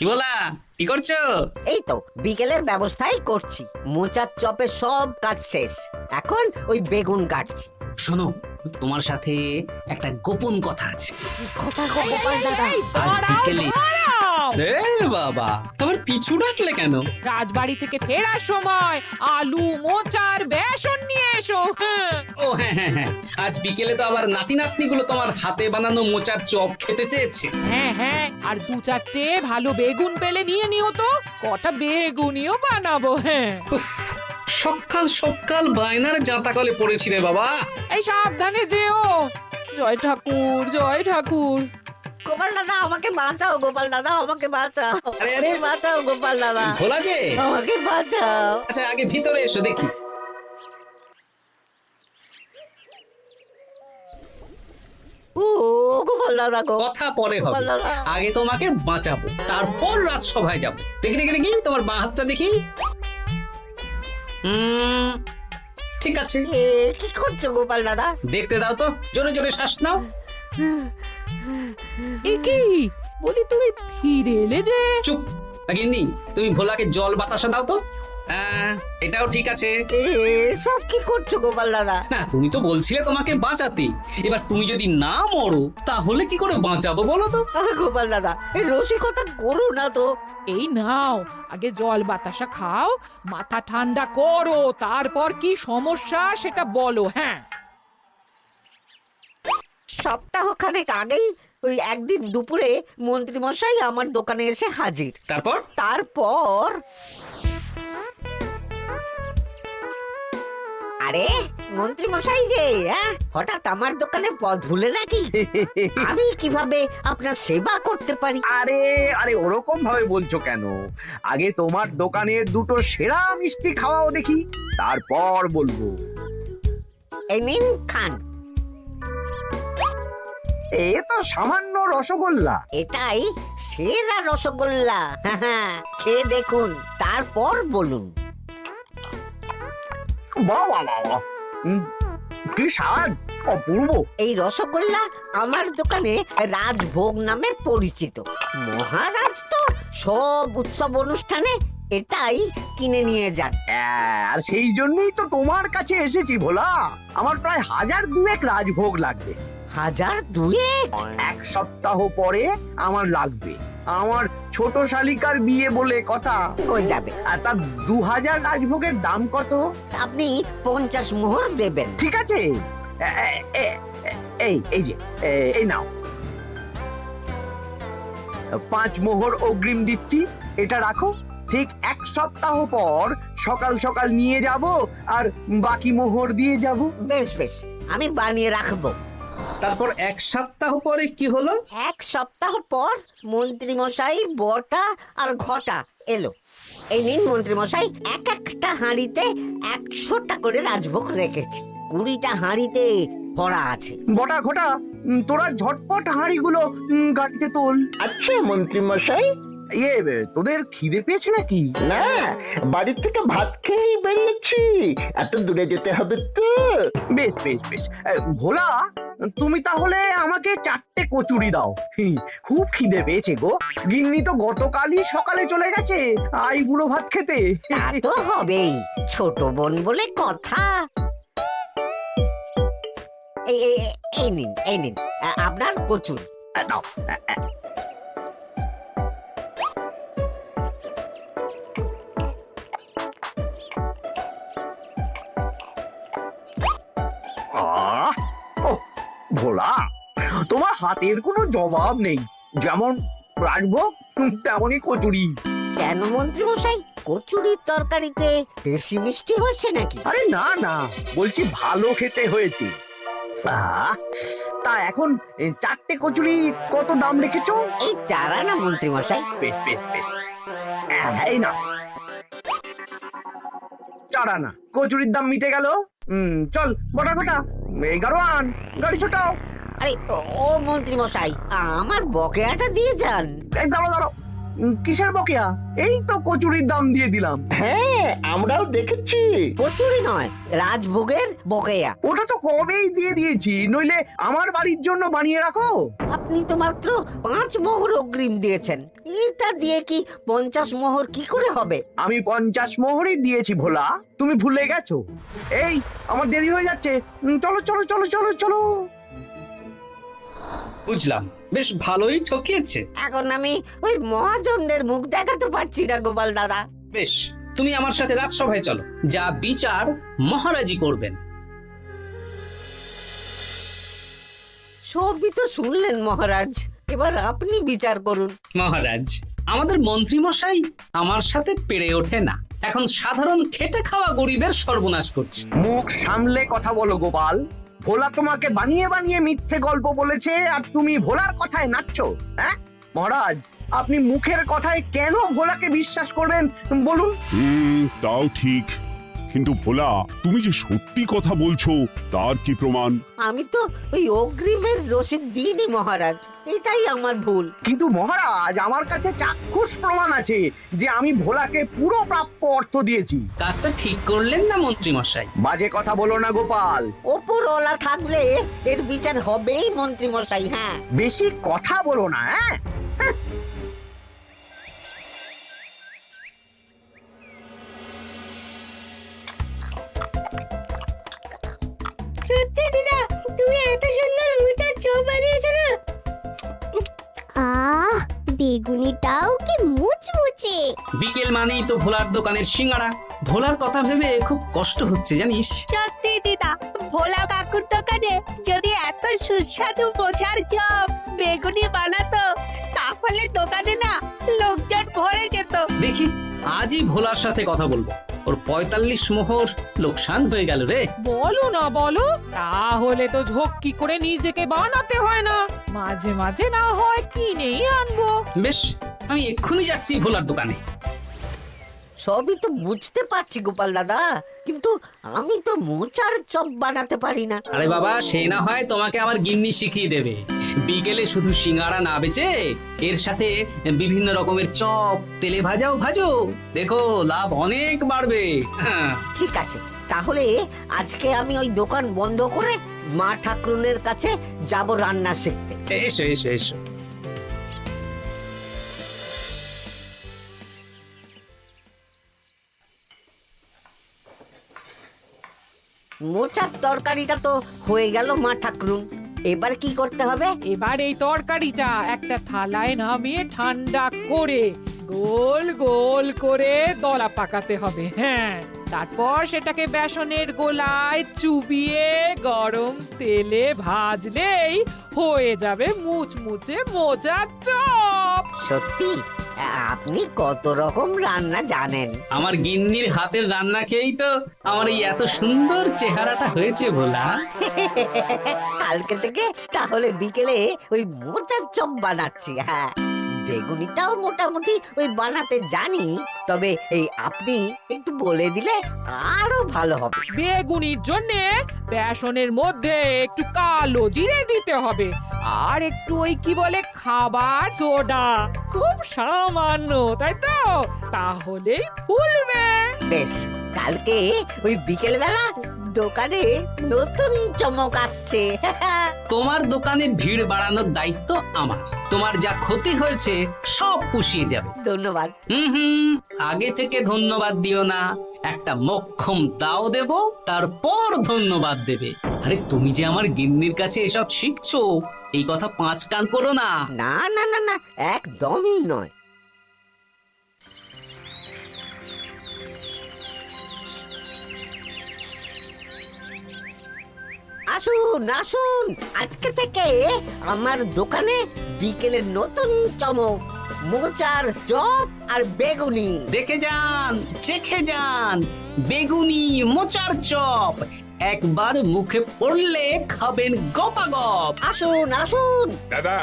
কি বলা, কি করছো? এই তো বিকেলের ব্যবস্থাই করছি, মোচার চপের সব কাজ শেষ, এখন ওই বেগুন কাটছি। শোনো, তোমার সাথে একটা গোপন কথা আছে। কথা গোপাল দাদা, আজ বিকেলে এ বাবা, আবার পিছু ডাকলে কেন? রাজবাড়ি থেকে ফেরার সময় আলু মোচার বেসন নিয়ে এসো। হ্যাঁ। ও হ্যাঁ হ্যাঁ হ্যাঁ, আজ বিকেলে তো আবার নাতি নাতনি গুলো তোমার হাতে বানানো মোচার চপ খেতে চেয়েছে। হ্যাঁ হ্যাঁ, আর দু চারটে ভালো বেগুন পেলে নিয়ে নিও তো, কটা বেগুনিও বানাবো। হ্যাঁ, উফ, সকাল সকাল বায়নার জাঁতাকলে পড়েছি রে বাবা। এই সাবধানে যেও। জয় ঠাকুর, জয় ঠাকুর। গোপাল দাদা আমাকে বাঁচাও, গোপাল দাদা আমাকে বাঁচাও, আরে, আরে। বাঁচাও গোপাল দাদা, ভোলা যে, আমাকে বাঁচাও। আচ্ছা আগে ভিতরে এসো দেখি। ও গোপাল দাদা গো, কথা পরে হবে, গোপাল দাদা। আগে তোমাকে বাঁচাবো, তারপর রাজসভায় যাবো। দেখি দেখি দেখি তোমার বাঁ হাতটা দেখি। ঠিক আছে, এ কি করছো গোপাল দাদা? দেখতে দাও তো, জোরে জোরে শ্বাস নাও। এ কি বলি, তুমি ফিরে এলে যে? চুপ গিন্নি, তুমি ভোলাকে জল বাতাসা দাও তো। এটাও ঠিক আছে। সব কি করছো গোপাল দাদা? না, তুমি তো বলছিলে তোমাকে বাঁচাতে, এবার তুমি যদি না মরো তাহলে কি করে বাঁচাবো বলো তো? গোপাল দাদা এই রসিকতা করো না তো। এই নাও, আগে জল বাতাসা খাও, মাথা ঠান্ডা করো, তারপর কি সমস্যা সেটা বলো। হ্যাঁ, সপ্তাহখানেক আগেই ওই একদিন দুপুরে মন্ত্রী মশাই আমার দোকানে এসে হাজির। তারপর তারপর আরে মন্ত্রী মশাই যে হঠাৎ আমার দোকানে পদ ভুলে নাকি? আমি কিভাবে আপনার সেবা করতে পারি? আরে আরে ওরকম ভাবে বলছো কেন? আগে তোমার দোকানের দুটো সেরা মিষ্টি খাওয়াও দেখি, তারপর বলবো। এই নিন খান। এ তো সামান্য রসগোল্লা। এটাই সেরা রসগোল্লা। খেয়ে দেখুন, তারপর বলুন। বাহ বাহ বাহ বাহ। কি স্বাদ, অপূর্ব। এই রসগোল্লা আমার দোকানে রাজভোগ নামে পরিচিত। মহারাজ তো সব উৎসব অনুষ্ঠানে এটাই কিনে নিয়ে যান। আর সেই জন্যই তো তোমার কাছে এসেছি ভোলা। আমার প্রায় 1002 রাজভোগ লাগবে। 1002? এক সপ্তাহ পরে আমার লাগবে। আমার ছোট শালিকার বিয়ে বলে কথা। হয়ে যাবে। আর তার 2000 রাজভোগের দাম কত? আপনি 50 মোহর দেবেন। ঠিক আছে, এই যে এই নাও, 5 মোহর অগ্রিম দিচ্ছি, এটা রাখো। ঠিক এক সপ্তাহ পর সকাল সকাল নিয়ে যাব আর বাকি মোহর দিয়ে যাব। বেশ বেশ, আমি বানিয়ে রাখবো। তারপর এক সপ্তাহ পরে কি হলো? এক সপ্তাহ পর মন্ত্রী মশাই বটা আর ঘটা এলো। এই নিন মন্ত্রী মশাই, এক একটা হাঁড়িতে 100টা করে রাজভোগ রেখেছি। 20টা হাঁড়িতে ভরা আছে। বটা ঘটা, তোরা ঝটপট হাঁড়িগুলো গাড়িতে তোল। আচ্ছা মন্ত্রী মশাই। তোদের খিদে পেয়েছে নাকি? না, বাড়ি থেকে ভাত খেয়েই বেরিয়েছি, এত দূরে যেতে হবে তো। বেশ বেশ বেশ। ভোলা, তুমি তাহলে আমাকে 4টে কচুরি দাও। খুব খিদে পেয়েছে গো। গিন্নি তো গতকালই সকালে চলে গেছে আইবুড়ো ভাত খেতে। তা তো হবেই, ছোট বোন বলে কথা। এই নিন, এই নিন আপনার কচুর। দাও। ভোলা, তোমার হাতের কোনো জবাব নেই। যেমন রাজভোগ তেমনই কচুরি। কেন মন্ত্রী মশাই, কচুরির তরকারিতে বেশি মিষ্টি হচ্ছে নাকি? আরে না না, বলছি ভালো খেতে হয়েছে। তা এখন 4টে কচুরি কত দাম রেখেছো? এই চারা না মন্ত্রী মশাই। বেশ বেশ বেশ, এই না 4 আনা। কচুরির দাম মিটে গেল। চল বটা ঘটা, 11 আন, গাড়ি ছোটাও। আরে ও মন্ত্রী মশাই, আমার বকেয়াটা দিয়ে যান। দাঁড়াও দাঁড়াও, কিসের বকেয়া? এই তো কচুরির দাম দিয়ে দিলাম। হ্যাঁ আমরাও দেখেছি। কচুরি নয়, রাজভোগের বকেয়া। ওটা তো কবেই দিয়ে দিয়েছি, নইলে আমার বাড়ির জন্য বানিয়ে রাখো। আপনি তো মাত্র 5 মোহর অগ্রিম দিয়েছেন, এটা দিয়ে কি 50 মোহর কি করে হবে? আমি 50 মোহরই দিয়েছি ভোলা, তুমি ভুলে গেছো। এই আমার দেরি হয়ে যাচ্ছে, চলো চলো চলো চলো চলো। বুঝলাম, বেশ ভালোই ঠকিয়েছে। এখন আমি ওই মহাজনদের মুখ দেখাতে পারছি না গোপাল দাদা। বেশ, তুমি আমার সাথে রাজসভায় চলো, যা বিচার মহারাজই করবেন। সবই তো শুনলেন মহারাজ, এবার আপনি বিচার করুন। মহারাজ, আমাদের মন্ত্রী মশাই আমার সাথে পেরে ওঠে না, এখন সাধারণ খেটে খাওয়া গরিবের সর্বনাশ করছে। মুখ সামলে কথা বলো গোপাল। ভোলা তোমাকে বানিয়ে বানিয়ে মিথ্যে গল্প বলেছে, আর তুমি ভোলার কথায় নাচছো। হ্যাঁ মহারাজ, আপনি মুখের কথায় কেন ভোলাকে বিশ্বাস করবেন বলুন? তাও ঠিক, কিন্তু ভোলা তুমি যে সত্যি কথা বলছো তার কি প্রমাণ? আমি তো ওই অগ্রিমের রসিদ দিইনি মহারাজ, এটাই আমার ভুল। কিন্তু মহারাজ, আমার কাছে চাক্ষুষ প্রমাণ আছে যে আমি ভোলাকে পুরো প্রাপ্য অর্থ দিয়েছি। কাজটা ঠিক করলেন না মন্ত্রী মশাই? বাজে কথা বলো না গোপাল। ওপরওয়ালা থাকলে এর বিচার হবেই মন্ত্রী মশাই। হ্যাঁ, বেশি কথা বলো না। হ্যাঁ সত্যি দিদা, তুমি এত সুন্দর মোচার চপ বানিয়েছো না? আহ বেগুনিটাও কি মুচমুচে। বিকেল মানেই তো ভোলার দোকানের সিঙ্গাড়া। ভোলার কথা ভেবে খুব কষ্ট হচ্ছে জানিস। সত্যি দিদা, ভোলা কাকুর দোকানে যদি এত সুস্বাদু মোচার চপ বেগুনি বানাতো, তাহলে দোকানে না লোকজন ভরে যেত। দেখি আজই ভোলার সাথে কথা বলবো। ওর 45 মোহর লোকসান হয়ে গেল রে। বলো না বলো, তাহলে তো ঝক্কি করে নিজেকে বানাতে হয় না, মাঝে মাঝে না হয় কিনেই আনবো। বেশ, আমি এক্ষুনি যাচ্ছি ভোলার দোকানে। সবই তো বুঝতে পারছি গোপাল দাদা, কিন্তু আমি তো মোচার চপ বানাতে পারি না। আরে বাবা, সে না হয় তোমাকে আমার গিন্নি শিখিয়ে দেবে। বিকেলে শুধু সিঙ্গাড়া না বেচে এর সাথে বিভিন্ন রকমের চপ, তেলে ভাজাও ভাজো, দেখো লাভ অনেক বাড়বে। হ্যাঁ, ঠিক আছে, তাহলে আজকে আমি ওই দোকান বন্ধ করে মা ঠাকুরনের কাছে যাব রান্না শিখতে। এসো এসো এসো। মোচার তরকারিটা তো হয়ে গেল মা ঠাকুরুন, এবার কি করতে হবে? এবার এই তরকারিটা একটা থালায় নামিয়ে ঠান্ডা করে গোল গোল করে দলা পাকাতে হবে। হ্যাঁ, তারপর সেটাকে বেসনের গোলায় চুবিয়ে গরম তেলে ভাজলেই হয়ে যাবে মুচমুচে মোচার চপ। সত্যি আপনি কত রকম রান্না জানেন। আমার গিন্নির হাতের রান্না খেয়েই তো আমার এই এত সুন্দর চেহারাটা হয়েছে ভোলা। কালকে থেকে তাহলে বিকেলে ওই মোচার চপ বানাচ্ছি। হ্যাঁ, বেগুনিটাও মোটামুটি ওই বানাতে জানি, তবে এই আপনি একটু বলে দিলে আরো ভালো হবে। বেগুনির জন্যে বেসনের মধ্যে একটু কালো জিরে দিতে হবে, আর একটু ওই কি বলে খাবার সোডা, খুব সামান্য, তাই তো? তাহলেই ফুলবে। বেশ, কালকে ওই বিকেল বেলা দোকানে নতুন চমক আসছে। তোমার দোকানে ভিড় বাড়ানোর দায়িত্ব আমার। তোমার যা ক্ষতি হয়েছে সব পুষিয়ে যাবে। ধন্যবাদ। হুম, আগে থেকে ধন্যবাদ দিও না, একটা মোক্ষম দাও দেব, তারপর ধন্যবাদ দেবে। আরে তুমি যে আমার গিন্নির কাছে এসব শিখছো, এই কথা 5 কান করো না। না না না না, একদমই নয়। আসুন আসুন, আজকে থেকে আমার দোকানে বিকেলের নতুন চমক, মোচার চপ আর বেগুনি। দেখে যান, চেখে যান, বেগুনি মোচার চপ একবার মুখে পড়লে খাবেন গপাগপ। আসুন আসুন। দাদা,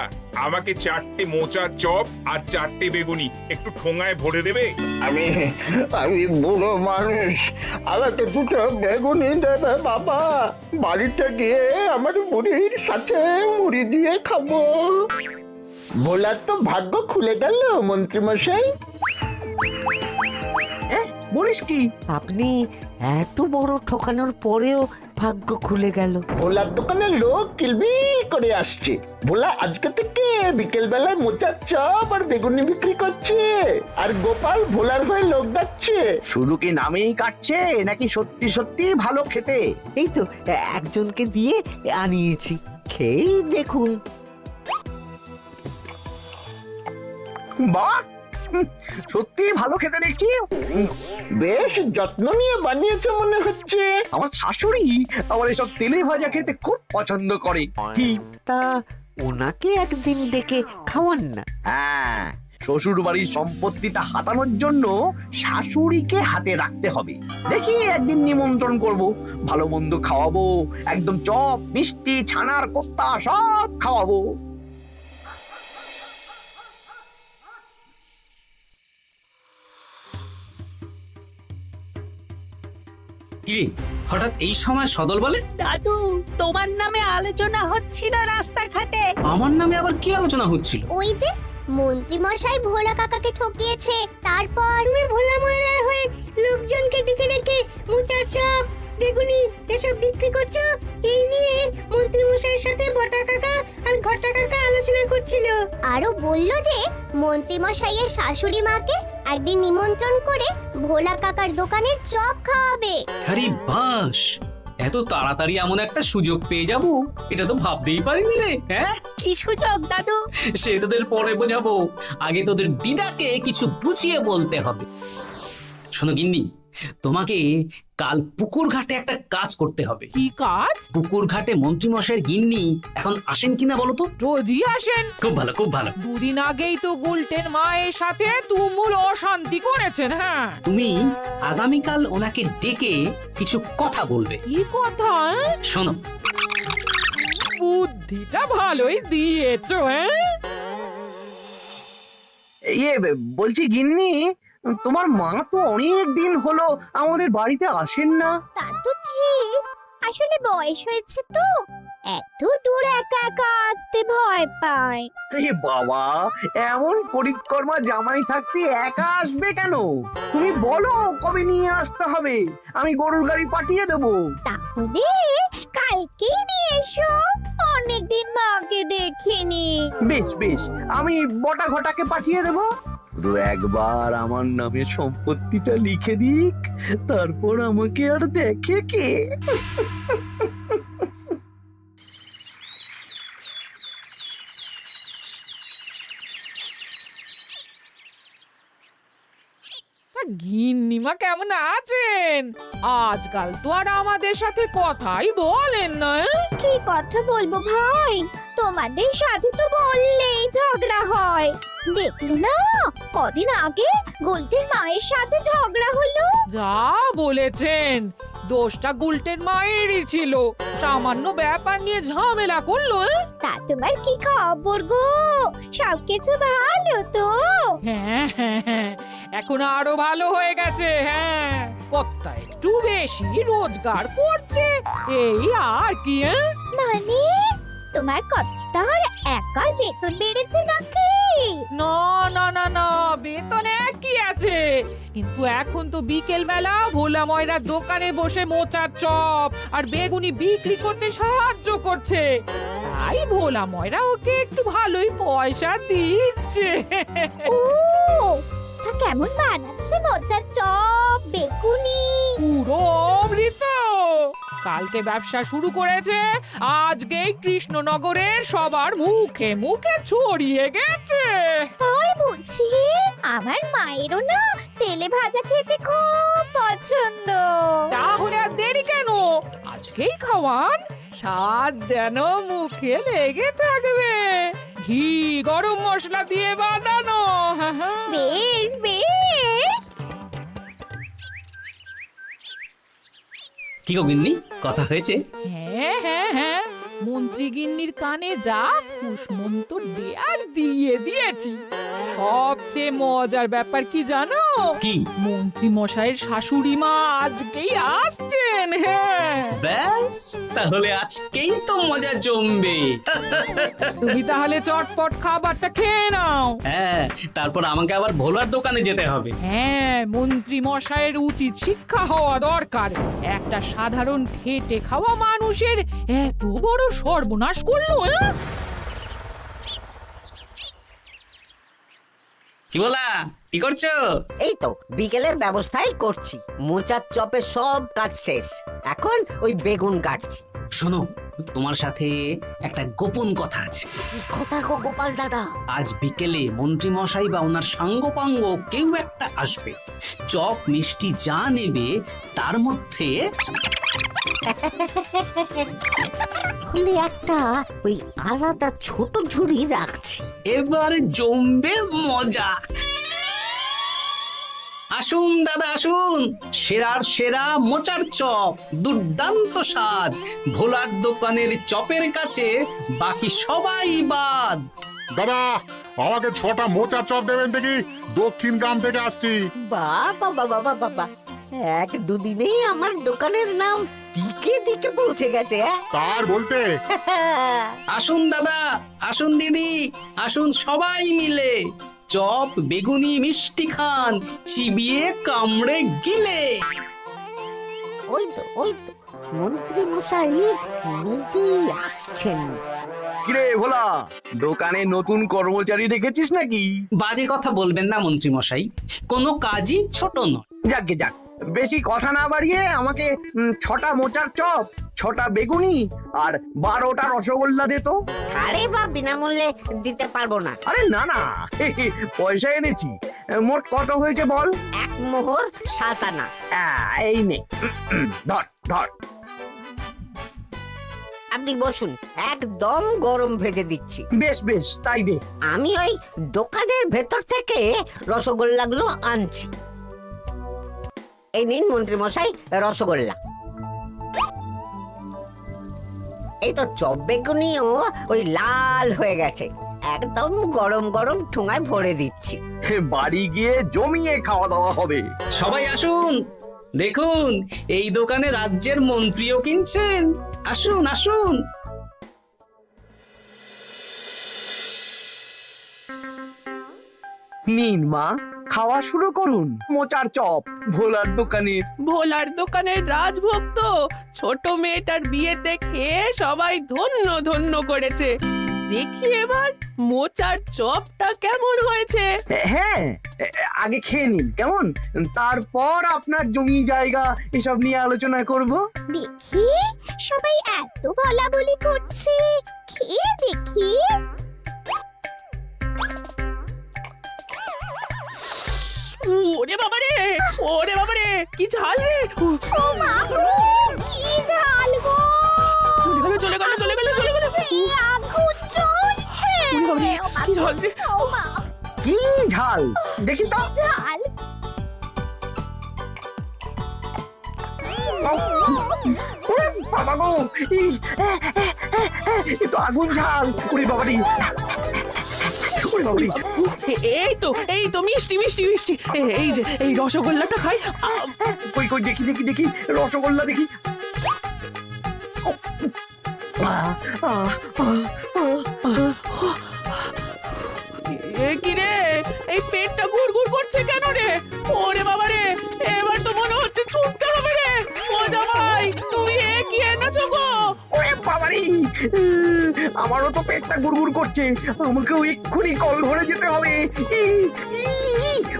আমাকে 4টে মোচার চপ আর 4টে বেগুনি একটু ঠোঙায় ভরে দেবে? আমি আমি বুড়ো মানুষ, আমাকে 2টো বেগুনি দেবে বাবা। বাড়িতে গিয়ে আমার মুড়ির সাথে মুড়ি দিয়ে খাবো। ভোলার তো ভাগ্য খুলে গেল মন্ত্রীমশাই। বলিস কি? আপনি এত বড় ঠকানোর পরেও ভাগ্য খুলে গেল। ভোলার দোকানে লোক কিলবিল করে আসছে। ভোলা আজকে থেকে বিকেল বেলায় মোচার চপ আর বেগুনি বিক্রি করছে, আর গোপাল ভোলার হয়ে লোক যাচ্ছে। শুধু কি নামেই কাটছে নাকি সত্যি সত্যি ভালো খেতে? এই তো একজনকে দিয়ে আনিয়েছি, খেয়েই দেখুন। বাহ, সত্যি ভালো খেতে দেখছি। বেশ যত্ন নিয়ে বানিয়েছে মনে হচ্ছে। আমার শাশুড়ি আমার এসব তেলে ভাজা খেতে খুব পছন্দ করে। কি? তা ওনাকে একদিন ডেকে খাওয়ান না। হ্যাঁ, শ্বশুর বাড়ির সম্পত্তিটা হাতানোর জন্য শাশুড়িকে হাতে রাখতে হবে। দেখি একদিন নিমন্ত্রণ করব, ভালো মন্দ খাওয়াবো, একদম চপ মিষ্টি ছানার কোপ্তা সব খাওয়াবো। কি হঠাৎ এই সময় সদল বলে? দাদু, তোমার নামে আলোচনা হচ্ছিল রাস্তাঘাটে। আমার নামে আবার কি আলোচনা হচ্ছিল? ওই যে মন্ত্রী মশাই ভোলা কাকাকে ঠকিয়েছে, তারপর তুমি ভোলা ময়রার হয়ে লোকজনকে ডেকে ডেকে মোচার চপ বেগুনি এসব বিক্রি করছো, এই নিয়ে মন্ত্রী মশাইয়ের সাথে বটা কাকা আর ঘটা কাকা আলোচনা করছিল। আরো বলল যে মন্ত্রী মশাইয়ের শাশুড়ি মাকে একদিন নিমন্ত্রণ করে ভোলা কাকার দোকানের চপ খাওয়াবে। আরে বাস, এত তাড়াতাড়ি এমন একটা সুযোগ পেয়ে যাব এটা তো ভাবতেই পারিনি রে। হ্যাঁ, কি সুযোগ দাদু? সে তোদের পরে বোঝাবো, আগে তোদের দিদাকে কিছু বুঝিয়ে বলতে হবে। শোনো গিন্নি, তোমাকে কাল পুকুর ঘাটে একটা কাজ করতে হবে। কি কাজ? পুকুর ঘাটে মন্ত্রী মশাইয়ের গিন্নি এখন আসেন কিনা বলো তো? রোজই আসেন। খুব ভালো, খুব ভালো। দুদিন আগেই তো গুলটেন মায়ের সাথে তুমুল অশান্তি করেছেন। হ্যাঁ, তুমি আগামীকাল ওনাকে ডেকে কিছু কথা বলবে। কি কথা? শোনো, বুদ্ধিটা ভালোই দিয়েছো। হ্যাঁ, ইয়ে বলছি গিন্নি, তোমার মা তো অনেক দিন হলো আমাদের বাড়িতে আসেন না। তা তো ঠিক, আসলে বয়স হয়েছে তো, এত দূর একা একা আসতে ভয় পায়। এ বাবা, এমন পরিকর্মা জামাই থাকতে একা আসবে কেন? তুমি বলো কবে নিয়ে আসতে হবে, আমি গরুর গাড়ি পাঠিয়ে দেবো। তাহলে কালকেই নিয়ে এসো, অনেকদিন মাকে দেখিনি। বেশ বেশ, আমি বটা ঘটাকে পাঠিয়ে দেবো। শুধু একবার আমার নামে সম্পত্তিটা লিখে দিক, তারপর আমাকে আর দেখে কে? তা গিন্নিমা কেমন আছেন? আজকাল তো আর আমাদের সাথে কথাই বলেন না। কি কথা বলবো ভাই, তোমাদের সাথে তো বললেই ঝগড়া হয়। দেখলে না, কদিন আগে গোলটের মায়ের সাথে ঝগড়া হলো। যা বলেছেন, দোষটা গুলটেন মায়েরই ছিল। সামান্য ব্যাপার নিয়ে ঝামেলা করলো। তা তোমার কি খবর গো, সবকিছু ভালো তো? হ্যাঁ হ্যাঁ হ্যাঁ, এখন আরো ভালো হয়ে গেছে। হ্যাঁ, কর্তা একটু বেশি রোজগার করছে, এই আর কি। মানে তোমার কর্তার একার বেতন বেড়েছে নাকি? না না না না, বেতনে কি আছে, কিন্তু এখন তো বিকেল বেলা ভোলা ময়রার দোকানে বসে মোচার চপ আর বেগুনি বিক্রি করতে সাহায্য করছে, তাই ভোলা ময়রা ওকে একটু ভালোই পয়সা দিচ্ছে। ও, তা কেমন বানাচ্ছে মোচার চপ বেগুনি? পুরো অমৃত। কালকে ব্যবসা শুরু করেছে, আজকেই কৃষ্ণনগরের সবার মুখে মুখে ছড়িয়ে গেছে। তাই বুঝি? আমার মায়েরও না তেলে ভাজা খেতে খুব পছন্দ। তাহলে আর দেরি কেন, আজকেই খাওয়ান, স্বাদ যেন মুখে লেগে থাকবে। ঘি গরম মশলা দিয়ে বানানো। বেশ বেশ। কি গো গিন্নি, কথা হয়েছে? হ্যাঁ হ্যাঁ হ্যাঁ, মন্ত্রী গিন্নির কানে যা ফুসমন্ত দেয়ার দিয়ে দিয়েছি। সবচেয়ে মজার ব্যাপার কি জানো? কি? মন্ত্রী মশাইয়ের শাশুড়ি মা আজকেই আসছেন। হ্যাঁ, ব্যাস, তাহলে আজকেই তো মজা জমবে। তুমি তাহলে চটপট খাবারটা খেয়ে নাও। হ্যাঁ, তারপর আমাকে আবার ভোলার দোকানে যেতে হবে। হ্যাঁ, মন্ত্রী মশাইয়ের উচিত শিক্ষা হওয়া দরকার। একটা সাধারণ খেটে খাওয়া মানুষের এত বড় সর্বনাশ করলো। কি বলা, কি করছো? এই তো বিকেলের ব্যবস্থাই করছি, মোচার চপের সব কাজ শেষ, এখন ওই বেগুন কাটছি। শোনো, তোমার সাথে একটা গোপন কথা আছে। কি কথা গো গোপাল দাদা? আজ বিকেলে মন্ত্রী মশাই বা ওনার সাঙ্গপাঙ্গ কেউ একটা আসবে। চপ মিষ্টি যা নেবে তার মধ্যে হলে একটা ওই আলাদা ছোট ঝুড়ি রাখছি। এবার জমবে মজা। আসুন দাদা আসুন, সেরার সেরা মোচার চপ, দুর্দান্ত স্বাদ। ভোলার দোকানের চপের কাছে বাকি সবাই বাদ। দাদা আমাকে 6টা মোচা চপ দেবেন দেখি, দক্ষিণ গ্রাম থেকে আসছি। বাবা বাবা বাবা, এক দুদিনেই আমার দোকানের নাম দিকে দিকে পৌঁছে গেছে। তার বলতে আসুন দাদা, আসুন দিদি, আসুন সবাই মিলে চপ বেগুনি মিষ্টি খান, চিবিয়ে কামড়ে গিলে। ওই তো মন্ত্রী মশাই নিজেই আসছেন। কিরে ভোলা, দোকানে নতুন কর্মচারী রেখেছিস নাকি? বাজে কথা বলবেন না মন্ত্রী মশাই, কোনো কাজই ছোট নয়। যাকে যাক, বেশি কথা না বাড়িয়ে আমাকে 6টা মোচার চপ, 6টা বেগুনি আর 12টা রসগোল্লা দে তো। আরে বা বিনামূল্যে দিতে পারবো না। আরে না না, পয়সা এনেছি। মোট কত হয়েছে বল? 1 মোহর 7 আনা। এই নে, ধর ধর। আপনি বসুন, একদম গরম ভেজে দিচ্ছি। বেশ বেশ, তাই দে। আমি ওই দোকানের ভেতর থেকে রসগোল্লাগুলো আনছি। এই নিন মন্ত্রী মশাই রসগোল্লা। এই তো চপ বেগুনিও ওই লাল হয়ে গেছে, একদম গরম গরম ঠোঙায় ভরে দিচ্ছি। বাড়ি গিয়ে জমিয়ে খাওয়া দাওয়া হবে। সবাই আসুন, দেখুন এই দোকানে রাজ্যের মন্ত্রীও কিনছেন। আসুন আসুন। নিন মা, খাওয়া শুরু করুন মোচার চপ ভোলার দোকানের। ভোলার দোকানের রাজভোগ তো ছোট মেয়েটার বিয়েতে খেয়ে সবাই ধন্য ধন্য করেছে। দেখি এবার মোচার চপটা কেমন হয়েছে। হ্যাঁ, আগে খেয়ে নিন কেমন, তারপর আপনার জমি জায়গা এসব নিয়ে আলোচনা করব। দেখি সবাই এত বলা বলি করছে, খেয়ে দেখি। ওরে বাবারে, ওরে বাবারে, কি ঝাল রে! ও মা গো, কি ঝাল গো! চলে গেল চলে গেল চলে গেল চলে গেল! সেই আগুন জ্বলছে। ওরে বাবারে, কি ঝাল রে! ও মা, কি ঝাল দেখি তো। ঝাল! বাবা গো, এ তো আগুন ঝাল। ওরে বাবারি, ওরে বাবারি। এই তো মিষ্টি মিষ্টি মিষ্টি। এই যে এই রসগোল্লাটা খাই। কই কই দেখি দেখি দেখি, রসগোল্লা দেখি। কি রে, এই পেটটা গুড়গুড় করছে কেন রে? ওরে বাবা রে, এবার তো মনে হচ্ছে ছুটতে হবে রে। ও জামাই, তুমি কি এনেছো গো? ওরে বাবারি, আমারও তো পেটটা গুড়গুড় করছে, আমাকেও এক্ষুনি কল ঘরে যেতে হবে।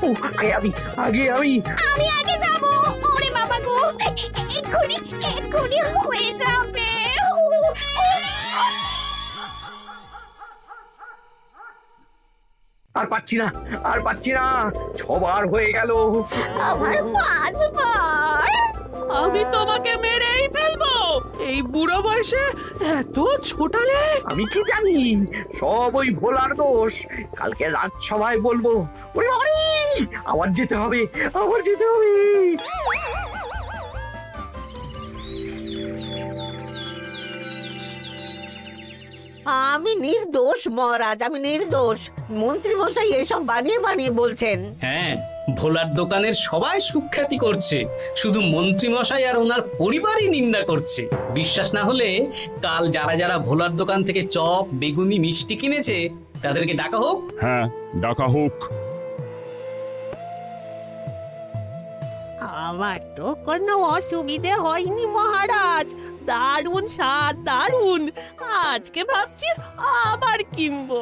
ও আগে আমি আমি আগে যাব। ওরে বাবা গো, এক্ষুনি হয়ে যাবে। আর পাচ্ছি না, আর পাচ্ছি না, 6বার হয়ে গেল। আমার 5 বার। আমি তোমাকে মেরেই ফেলবো। এই বুড়ো বয়সে এত ছোটালে? আমি কি জানি, সব ওই ভোলার দোষ। কালকে রাজসভায় বলবো। ওরে বাবারি, আবার যেতে হবে, আবার যেতে হবে। আমি নির্দোষ মহারাজ, আমি নির্দোষ। মন্ত্রী মশাই এসব বানিয়ে বানিয়ে বলছেন। হ্যাঁ, ভোলার দোকানের সবাই সুখ্যাতি করছে, শুধু মন্ত্রী মশাই আর ওনার পরিবারই নিন্দা করছে। বিশ্বাস না হলে কাল যারা যারা ভোলার দোকান থেকে চপ, বেগুনি, মিষ্টি কিনেছে তাদেরকে ডাকা হোক। হ্যাঁ, ডাকা হোক। আমার তো কোনো অসুবিধে হয়নি মহারাজ, দারুণ স্বাদ, দারুণ। আজকে ভাবছি আবার কিনবো।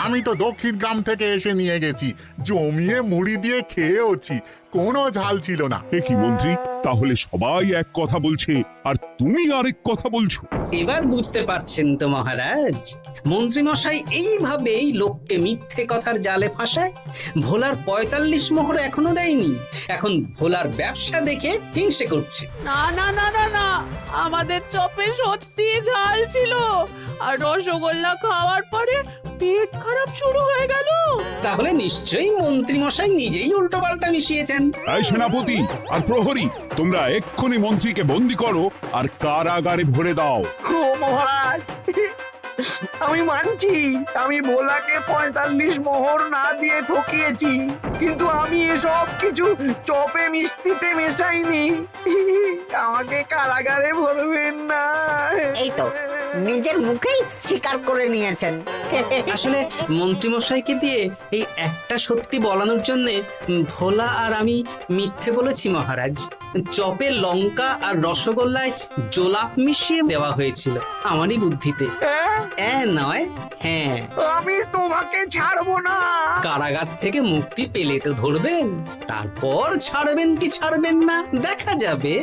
আমি তো দক্ষিণ গ্রাম থেকে এসে নিয়ে গেছি, জমিয়ে মুড়ি দিয়ে খেয়েওছি, কোনো ঝাল ছিল না। এ কি মন্ত্রী, তাহলে সবাই এক কথা বলছে আর তুমি আরেক কথা বলছো? এবার বুঝতে পারছেন তো মহারাজ, মন্ত্রী মশাই এইভাবেই লোককে মিথ্যে কথার জালে ফাঁসায়। ভোলার 45 মোহর এখনো দেয়নি, এখন ভোলার ব্যবসা দেখে হিংসে করছে। না না না না না, আমাদের চপে সত্যি ঝাল ছিল, আর রসগোল্লা খাওয়ার পরে পেট খারাপ শুরু হয়ে গেল। তাহলে নিশ্চয়ই মন্ত্রী মশাই নিজেই উল্টোপাল্টা মিশিয়েছেন। এই সেনাপতি আর প্রহরী, তোমরা এক্ষুনি মন্ত্রীকে বন্দি করো আর কারাগারে ভরে দাও। ও মহারাজ, আমি মানছি আমি ভোলাকে 45 মোহর না দিয়ে ঠকিয়েছি, কিন্তু আমি এসব কিছু চপে মিষ্টিতে মেশাইনি। আমাকে কারাগারে ভরবেন না। এই তো নিজের মুখেই স্বীকার করে নিয়েছেন। আসলে মন্ত্রী মশাইকে দিয়ে এই একটা সত্যি বলানোর জন্য ভোলা আর আমি মিথ্যে বলেছি মহারাজ। চপে লঙ্কা আর রসগোল্লায় জোলাপ মিশিয়ে দেওয়া হয়েছিল আমারই বুদ্ধিতে। নয়, হ্যাঁ। আমি তোমাকে ছাড়বো না। কারাগার থেকে মুক্তি পেলে তো ধরবেন, তারপর ছাড়বেন কি ছাড়বেন না দেখা যাবে।